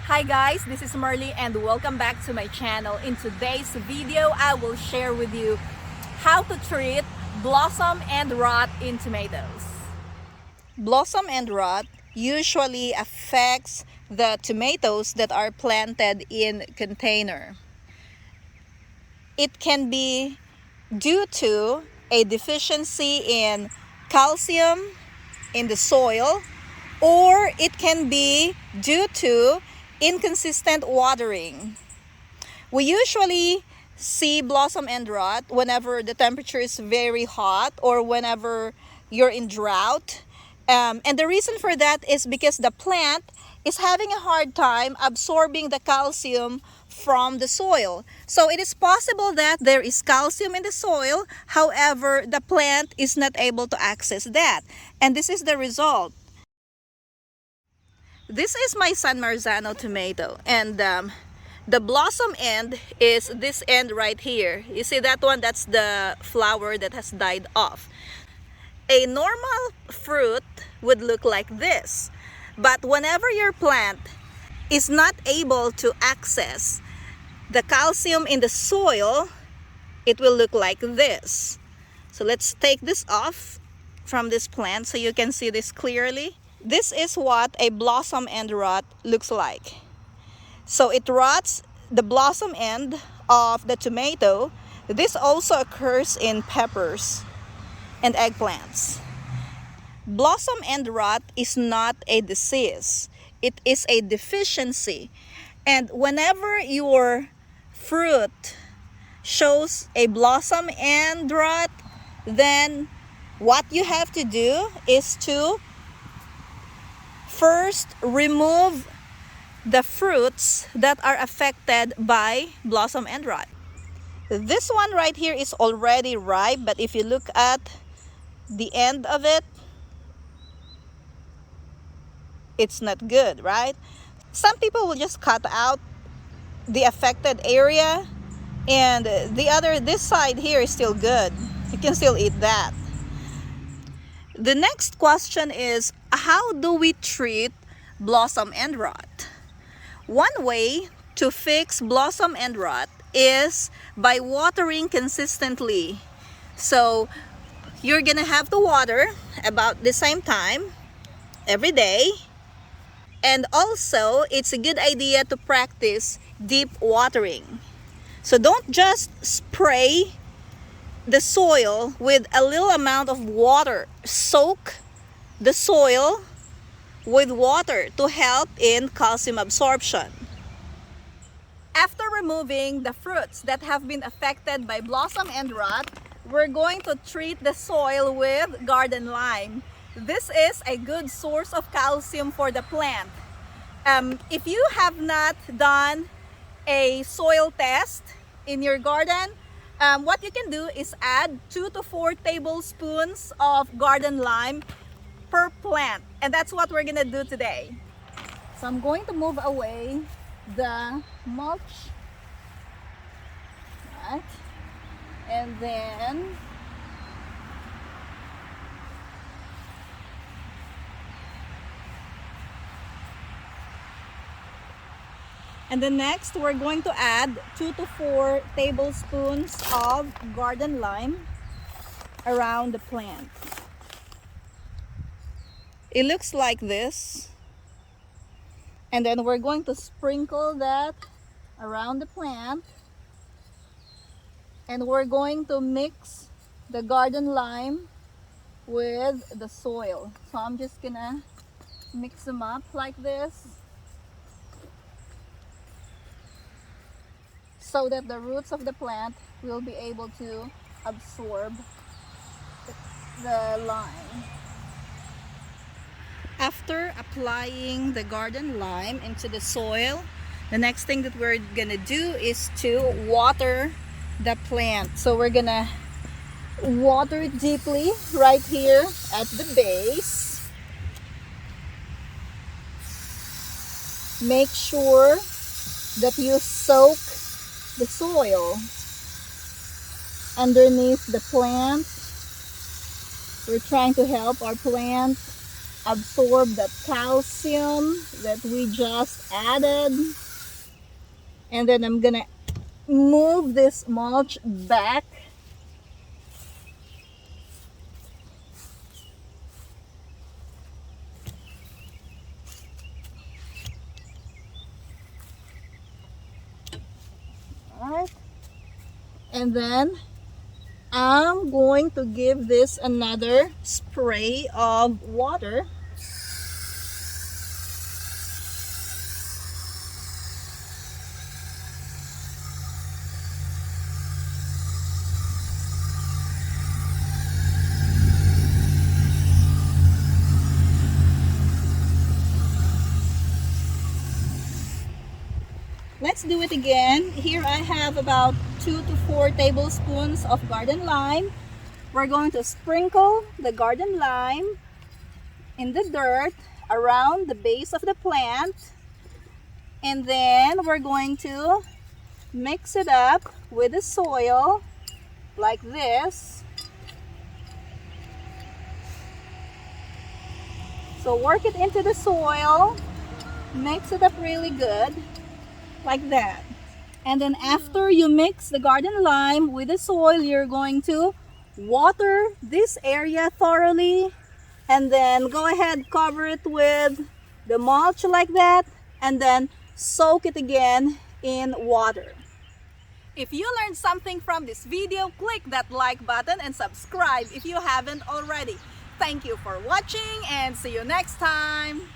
Hi guys, this is Marley and welcome back to my channel. In today's video, I will share with you how to treat blossom and rot in tomatoes. Blossom and rot usually affects the tomatoes that are planted in container. It can be due to a deficiency in calcium in the soil, or it can be due to inconsistent watering. We usually see blossom and rot whenever the temperature is very hot or whenever you're in drought. And the reason for that is because the plant is having a hard time absorbing the calcium from the soil. So it is possible that there is calcium in the soil, however, the plant is not able to access that. And this is the result. This is my San Marzano tomato, and the blossom end is this end right here. You see that one? That's the flower that has died off. A normal fruit would look like this, but whenever your plant is not able to access the calcium in the soil, it will look like this. So let's take this off from this plant so you can see this clearly. This is what a blossom end rot looks like. So it rots the blossom end of the tomato. This also occurs in peppers and eggplants. Blossom end rot is not a disease. It is a deficiency. And whenever your fruit shows a blossom end rot, then what you have to do is to first remove the fruits that are affected by blossom end rot. This one right here is already ripe, but if you look at the end of it, it's not good, right? Some people will just cut out the affected area, and this side here is still good. You can still eat that. The next question is, how do we treat blossom end rot? One way to fix blossom end rot is by watering consistently. So you're gonna have to water about the same time every day. And also, it's a good idea to practice deep watering. So don't just spray the soil with a little amount of water. Soak the soil with water to help in calcium absorption. After removing the fruits that have been affected by blossom end rot, we're going to treat the soil with garden lime. This is a good source of calcium for the plant. If you have not done a soil test in your garden, what you can do is add 2 to 4 tablespoons of garden lime per plant, and that's what we're gonna do today. So I'm going to move away the mulch, right? And then next, we're going to add 2 to 4 tablespoons of garden lime around the plant. It looks like this. And then we're going to sprinkle that around the plant. And we're going to mix the garden lime with the soil. So I'm just gonna mix them up like this, so that the roots of the plant will be able to absorb the lime. After applying the garden lime into the soil, the next thing that we're gonna do is to water the plant. So we're gonna water deeply right here at the base. Make sure that you soak the soil underneath the plant. We're trying to help our plant absorb that calcium that we just added. And then I'm gonna move this mulch back. Alright. And then I'm going to give this another spray of water. Let's do it again. Here I have about 2 to 4 tablespoons of garden lime. We're going to sprinkle the garden lime in the dirt around the base of the plant. And then we're going to mix it up with the soil like this. So work it into the soil, mix it up really good. Like that. And then after you mix the garden lime with the soil, you're going to water this area thoroughly, and then go ahead, cover it with the mulch like that, and then soak it again in water. If you learned something from this video, click that like button and subscribe if you haven't already. Thank you for watching and see you next time.